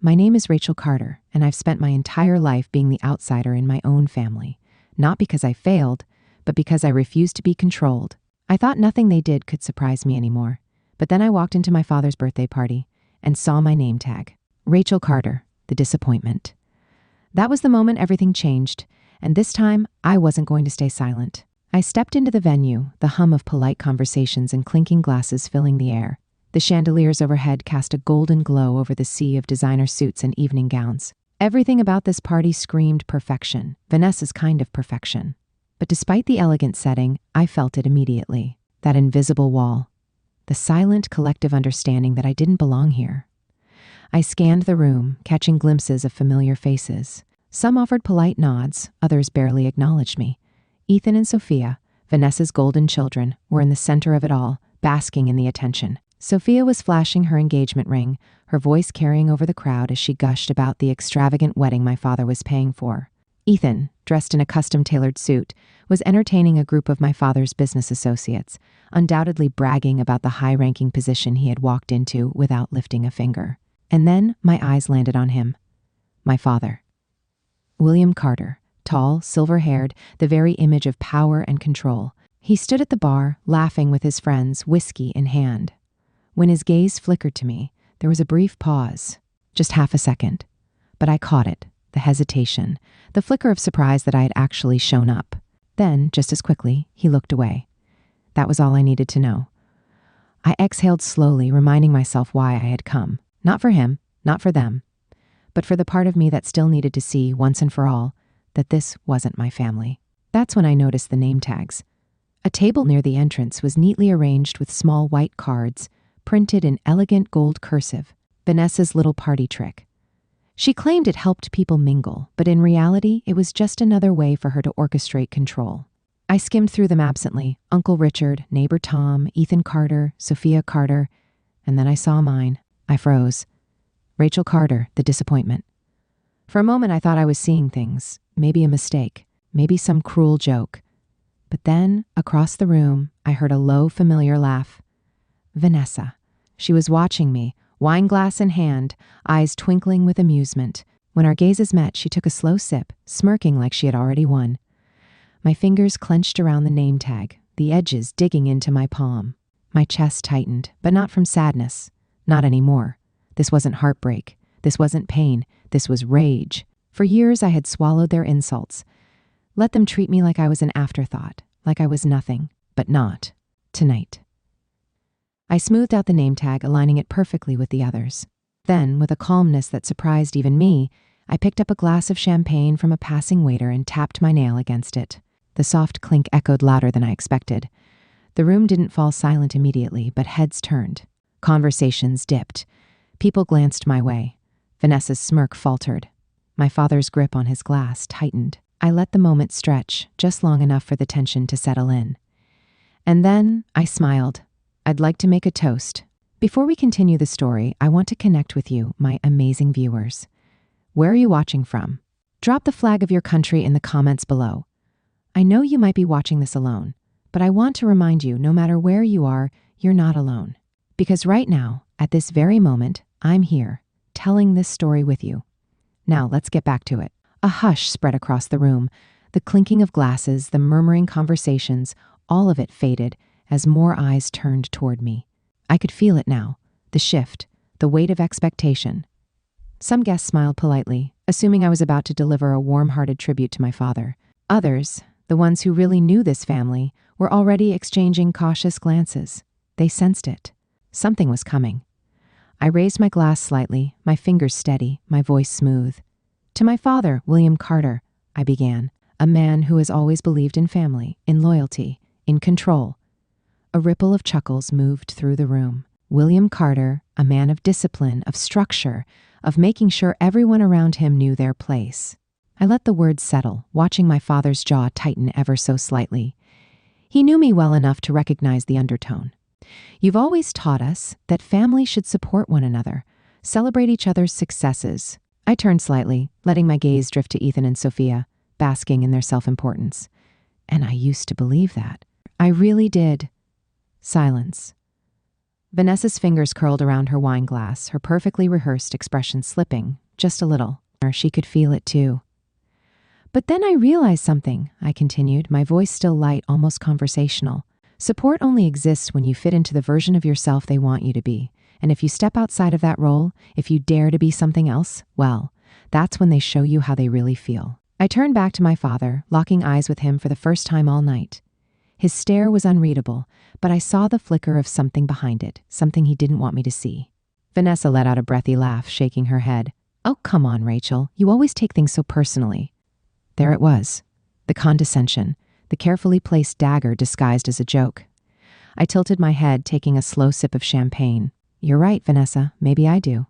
My name is Rachel Carter, and I've spent my entire life being the outsider in my own family. Not because I failed, but because I refused to be controlled. I thought nothing they did could surprise me anymore. But then I walked into my father's birthday party and saw my name tag. Rachel Carter, the disappointment. That was the moment everything changed, and this time I wasn't going to stay silent. I stepped into the venue, the hum of polite conversations and clinking glasses filling the air. The chandeliers overhead cast a golden glow over the sea of designer suits and evening gowns. Everything about this party screamed perfection, Vanessa's kind of perfection. But despite the elegant setting, I felt it immediately. That invisible wall. The silent collective understanding that I didn't belong here. I scanned the room, catching glimpses of familiar faces. Some offered polite nods, others barely acknowledged me. Ethan and Sophia, Vanessa's golden children, were in the center of it all, basking in the attention. Sophia was flashing her engagement ring, her voice carrying over the crowd as she gushed about the extravagant wedding my father was paying for. Ethan, dressed in a custom-tailored suit, was entertaining a group of my father's business associates, undoubtedly bragging about the high-ranking position he had walked into without lifting a finger. And then my eyes landed on him. My father. William Carter, tall, silver-haired, the very image of power and control. He stood at the bar, laughing with his friends, whiskey in hand. When his gaze flickered to me, there was a brief pause, just half a second. But I caught it, the hesitation, the flicker of surprise that I had actually shown up. Then, just as quickly, he looked away. That was all I needed to know. I exhaled slowly, reminding myself why I had come. Not for him, not for them, but for the part of me that still needed to see, once and for all, that this wasn't my family. That's when I noticed the name tags. A table near the entrance was neatly arranged with small white cards, printed in elegant gold cursive, Vanessa's little party trick. She claimed it helped people mingle, but in reality, it was just another way for her to orchestrate control. I skimmed through them absently, Uncle Richard, Neighbor Tom, Ethan Carter, Sophia Carter, and then I saw mine. I froze. Rachel Carter, the disappointment. For a moment I thought I was seeing things, maybe a mistake, maybe some cruel joke. But then, across the room, I heard a low, familiar laugh. Vanessa. She was watching me, wine glass in hand, eyes twinkling with amusement. When our gazes met, she took a slow sip, smirking like she had already won. My fingers clenched around the name tag, the edges digging into my palm. My chest tightened, but not from sadness. Not anymore. This wasn't heartbreak. This wasn't pain. This was rage. For years I had swallowed their insults. Let them treat me like I was an afterthought, like I was nothing, but not tonight. I smoothed out the name tag, aligning it perfectly with the others. Then, with a calmness that surprised even me, I picked up a glass of champagne from a passing waiter and tapped my nail against it. The soft clink echoed louder than I expected. The room didn't fall silent immediately, but heads turned. Conversations dipped. People glanced my way. Vanessa's smirk faltered. My father's grip on his glass tightened. I let the moment stretch, just long enough for the tension to settle in. And then I smiled. I'd like to make a toast. Before we continue the story, I want to connect with you, my amazing viewers. Where are you watching from? Drop the flag of your country in the comments below. I know you might be watching this alone, but I want to remind you, no matter where you are, you're not alone. Because right now, at this very moment, I'm here, telling this story with you. Now, let's get back to it. A hush spread across the room. The clinking of glasses, the murmuring conversations, all of it faded as more eyes turned toward me. I could feel it now, the shift, the weight of expectation. Some guests smiled politely, assuming I was about to deliver a warm-hearted tribute to my father. Others, the ones who really knew this family, were already exchanging cautious glances. They sensed it. Something was coming. I raised my glass slightly, my fingers steady, my voice smooth. To my father, William Carter, I began, a man who has always believed in family, in loyalty, in control. A ripple of chuckles moved through the room. William Carter, a man of discipline, of structure, of making sure everyone around him knew their place. I let the words settle, watching my father's jaw tighten ever so slightly. He knew me well enough to recognize the undertone. You've always taught us that family should support one another, celebrate each other's successes. I turned slightly, letting my gaze drift to Ethan and Sophia, basking in their self-importance. And I used to believe that. I really did. Silence. Vanessa's fingers curled around her wine glass, her perfectly rehearsed expression slipping, just a little. She could feel it too. But then I realized something, I continued, my voice still light, almost conversational. Support only exists when you fit into the version of yourself they want you to be. And if you step outside of that role, if you dare to be something else, well, that's when they show you how they really feel. I turned back to my father, locking eyes with him for the first time all night. His stare was unreadable, but I saw the flicker of something behind it, something he didn't want me to see. Vanessa let out a breathy laugh, shaking her head. Oh, come on, Rachel. You always take things so personally. There it was. The condescension, the carefully placed dagger disguised as a joke. I tilted my head, taking a slow sip of champagne. You're right, Vanessa. Maybe I do.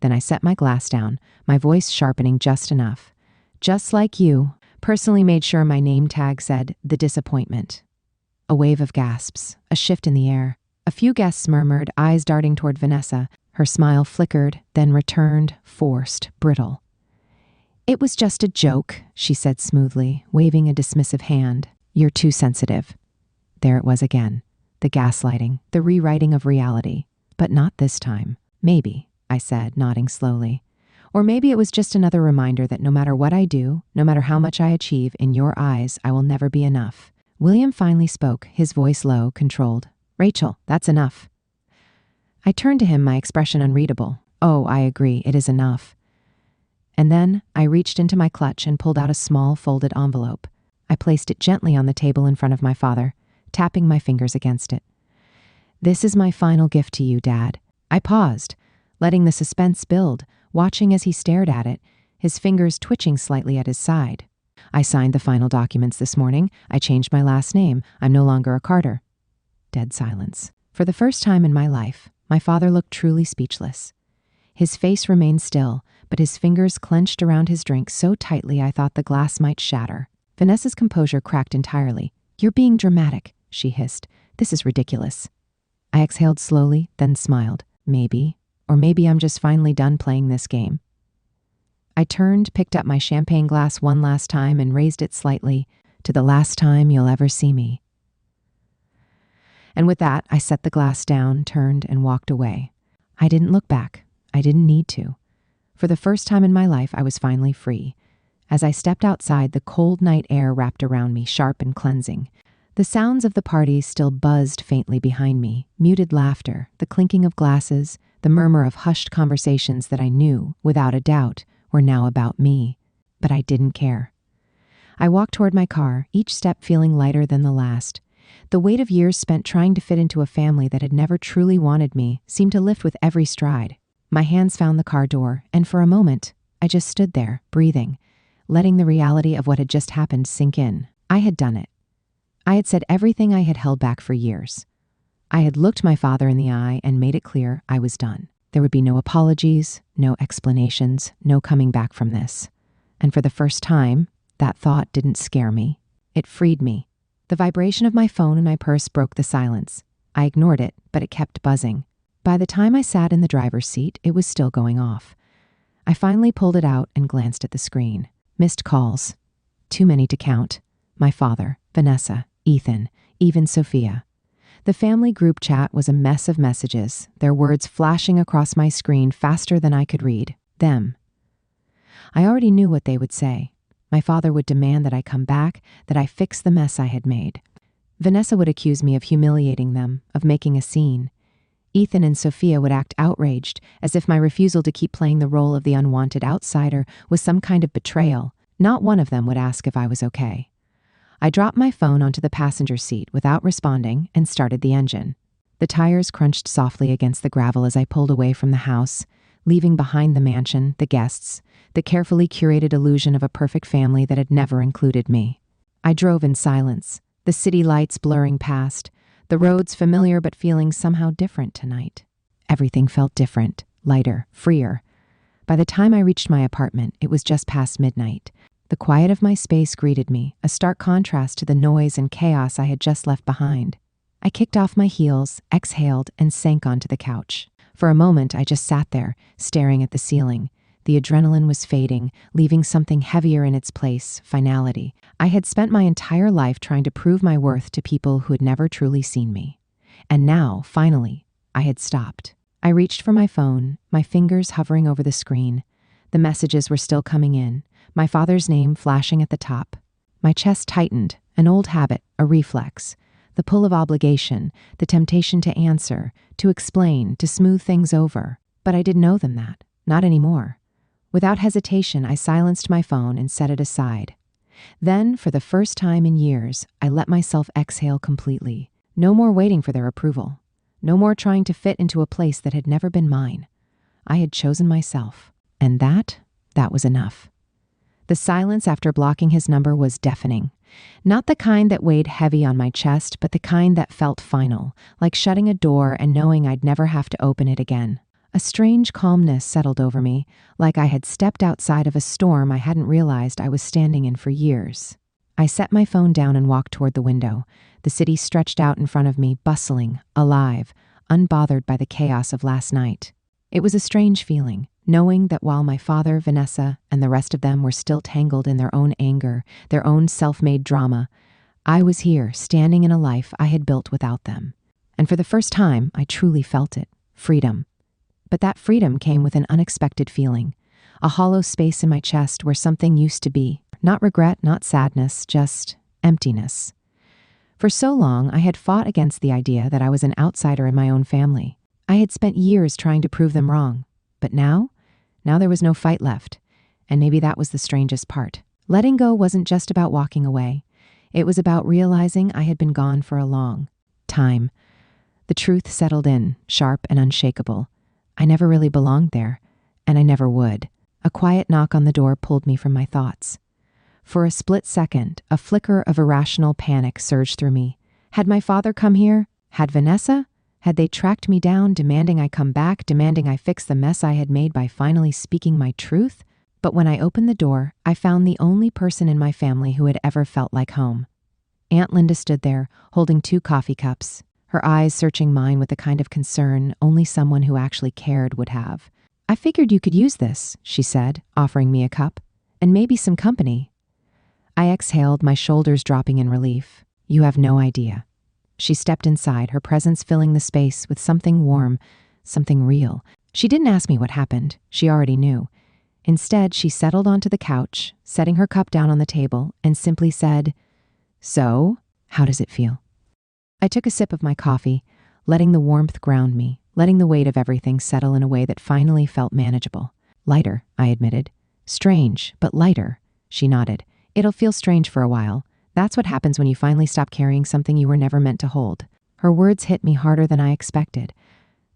Then I set my glass down, my voice sharpening just enough. Just like you, personally made sure my name tag said, The Disappointment. A wave of gasps, a shift in the air. A few guests murmured, eyes darting toward Vanessa. Her smile flickered, then returned, forced, brittle. It was just a joke, she said smoothly, waving a dismissive hand. You're too sensitive. There it was again. The gaslighting, the rewriting of reality. But not this time. Maybe, I said, nodding slowly. Or maybe it was just another reminder that no matter what I do, no matter how much I achieve, in your eyes, I will never be enough. William finally spoke, his voice low, controlled. Rachel, that's enough. I turned to him, my expression unreadable. Oh, I agree, it is enough. And then I reached into my clutch and pulled out a small folded envelope. I placed it gently on the table in front of my father, tapping my fingers against it. This is my final gift to you, Dad. I paused, letting the suspense build, watching as he stared at it, his fingers twitching slightly at his side. I signed the final documents this morning. I changed my last name. I'm no longer a Carter. Dead silence. For the first time in my life, my father looked truly speechless. His face remained still, but his fingers clenched around his drink so tightly I thought the glass might shatter. Vanessa's composure cracked entirely. You're being dramatic, she hissed. This is ridiculous. I exhaled slowly, then smiled. Maybe, or maybe I'm just finally done playing this game. I turned, picked up my champagne glass one last time and raised it slightly, to the last time you'll ever see me. And with that, I set the glass down, turned, and walked away. I didn't look back. I didn't need to. For the first time in my life, I was finally free. As I stepped outside, the cold night air wrapped around me, sharp and cleansing. The sounds of the party still buzzed faintly behind me, muted laughter, the clinking of glasses, the murmur of hushed conversations that I knew, without a doubt, were now about me. But I didn't care. I walked toward my car, each step feeling lighter than the last. The weight of years spent trying to fit into a family that had never truly wanted me seemed to lift with every stride. My hands found the car door, and for a moment, I just stood there, breathing, letting the reality of what had just happened sink in. I had done it. I had said everything I had held back for years. I had looked my father in the eye and made it clear I was done. There would be no apologies, no explanations, no coming back from this. And for the first time, that thought didn't scare me. It freed me. The vibration of my phone in my purse broke the silence. I ignored it, but it kept buzzing. By the time I sat in the driver's seat, it was still going off. I finally pulled it out and glanced at the screen. Missed calls. Too many to count. My father, Vanessa, Ethan, even Sophia. The family group chat was a mess of messages, their words flashing across my screen faster than I could read. Them. I already knew what they would say. My father would demand that I come back, that I fix the mess I had made. Vanessa would accuse me of humiliating them, of making a scene. Ethan and Sophia would act outraged, as if my refusal to keep playing the role of the unwanted outsider was some kind of betrayal. Not one of them would ask if I was okay. I dropped my phone onto the passenger seat without responding and started the engine. The tires crunched softly against the gravel as I pulled away from the house, leaving behind the mansion, the guests, the carefully curated illusion of a perfect family that had never included me. I drove in silence, the city lights blurring past, the roads familiar but feeling somehow different tonight. Everything felt different, lighter, freer. By the time I reached my apartment, it was just past midnight. The quiet of my space greeted me, a stark contrast to the noise and chaos I had just left behind. I kicked off my heels, exhaled, and sank onto the couch. For a moment, I just sat there, staring at the ceiling. The adrenaline was fading, leaving something heavier in its place, finality. I had spent my entire life trying to prove my worth to people who had never truly seen me. And now, finally, I had stopped. I reached for my phone, my fingers hovering over the screen. The messages were still coming in, my father's name flashing at the top. My chest tightened, an old habit, a reflex. The pull of obligation, the temptation to answer, to explain, to smooth things over. But I didn't owe them that. Not anymore. Without hesitation, I silenced my phone and set it aside. Then, for the first time in years, I let myself exhale completely. No more waiting for their approval. No more trying to fit into a place that had never been mine. I had chosen myself. And that was enough. The silence after blocking his number was deafening. Not the kind that weighed heavy on my chest, but the kind that felt final, like shutting a door and knowing I'd never have to open it again. A strange calmness settled over me, like I had stepped outside of a storm I hadn't realized I was standing in for years. I set my phone down and walked toward the window. The city stretched out in front of me, bustling, alive, unbothered by the chaos of last night. It was a strange feeling, knowing that while my father, Vanessa, and the rest of them were still tangled in their own anger, their own self-made drama, I was here, standing in a life I had built without them. And for the first time, I truly felt it. Freedom. But that freedom came with an unexpected feeling. A hollow space in my chest where something used to be. Not regret, not sadness, just emptiness. For so long, I had fought against the idea that I was an outsider in my own family. I had spent years trying to prove them wrong. But now there was no fight left. And maybe that was the strangest part. Letting go wasn't just about walking away. It was about realizing I had been gone for a long time. The truth settled in, sharp and unshakable. I never really belonged there, and I never would. A quiet knock on the door pulled me from my thoughts. For a split second, a flicker of irrational panic surged through me. Had my father come here? Had Vanessa? Had they tracked me down, demanding I come back, demanding I fix the mess I had made by finally speaking my truth? But when I opened the door, I found the only person in my family who had ever felt like home. Aunt Linda stood there, holding 2 coffee cups, her eyes searching mine with the kind of concern only someone who actually cared would have. "I figured you could use this," she said, offering me a cup, "and maybe some company." I exhaled, my shoulders dropping in relief. "You have no idea." She stepped inside, her presence filling the space with something warm, something real. She didn't ask me what happened. She already knew. Instead, she settled onto the couch, setting her cup down on the table, and simply said, "So, how does it feel?" I took a sip of my coffee, letting the warmth ground me, letting the weight of everything settle in a way that finally felt manageable. "Lighter," I admitted. "Strange, but lighter," she nodded. "It'll feel strange for a while. That's what happens when you finally stop carrying something you were never meant to hold." Her words hit me harder than I expected.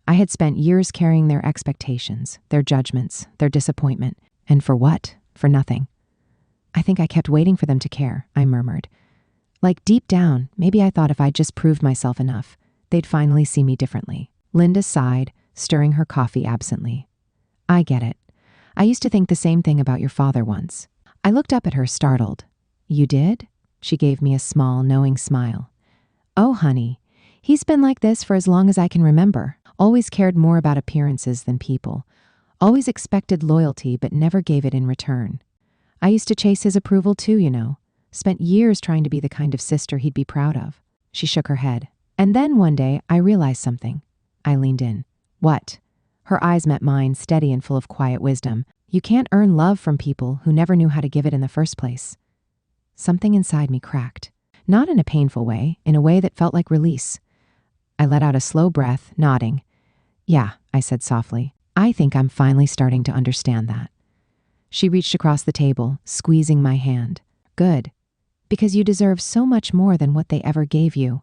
I had spent years carrying their expectations, their judgments, their disappointment. And for what? For nothing. "I think I kept waiting for them to care," I murmured. Like deep down, maybe I thought if I just proved myself enough, they'd finally see me differently. Linda sighed, stirring her coffee absently. "I get it. I used to think the same thing about your father once." I looked up at her, startled. "You did?" She gave me a small, knowing smile. "Oh, honey, he's been like this for as long as I can remember. Always cared more about appearances than people. Always expected loyalty, but never gave it in return. I used to chase his approval too, you know. Spent years trying to be the kind of sister he'd be proud of." She shook her head. "And then one day, I realized something." I leaned in. "What?" Her eyes met mine, steady and full of quiet wisdom. "You can't earn love from people who never knew how to give it in the first place." Something inside me cracked. Not in a painful way, in a way that felt like release. I let out a slow breath, nodding. "Yeah," I said softly. "I think I'm finally starting to understand that." She reached across the table, squeezing my hand. "Good. Because you deserve so much more than what they ever gave you."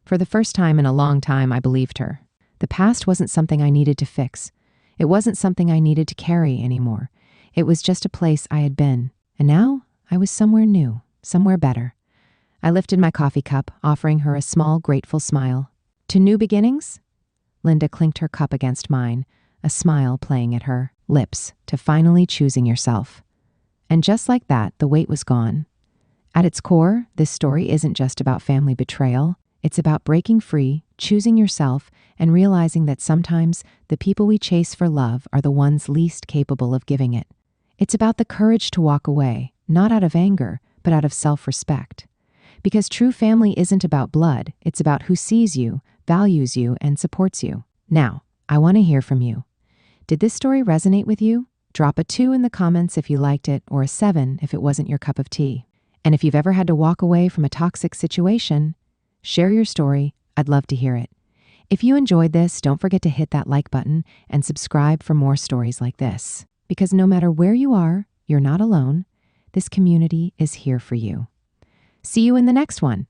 For the first time in a long time, I believed her. The past wasn't something I needed to fix. It wasn't something I needed to carry anymore. It was just a place I had been. And now I was somewhere new, somewhere better. I lifted my coffee cup, offering her a small, grateful smile. "To new beginnings?" Linda clinked her cup against mine, a smile playing at her lips, "To finally choosing yourself." And just like that, the weight was gone. At its core, this story isn't just about family betrayal. It's about breaking free, choosing yourself, and realizing that sometimes the people we chase for love are the ones least capable of giving it. It's about the courage to walk away, not out of anger, but out of self-respect. Because true family isn't about blood, it's about who sees you, values you, and supports you. Now, I want to hear from you. Did this story resonate with you? Drop a 2 in the comments if you liked it, or a 7 if it wasn't your cup of tea. And if you've ever had to walk away from a toxic situation, share your story. I'd love to hear it. If you enjoyed this, don't forget to hit that like button and subscribe for more stories like this. Because no matter where you are, you're not alone. This community is here for you. See you in the next one.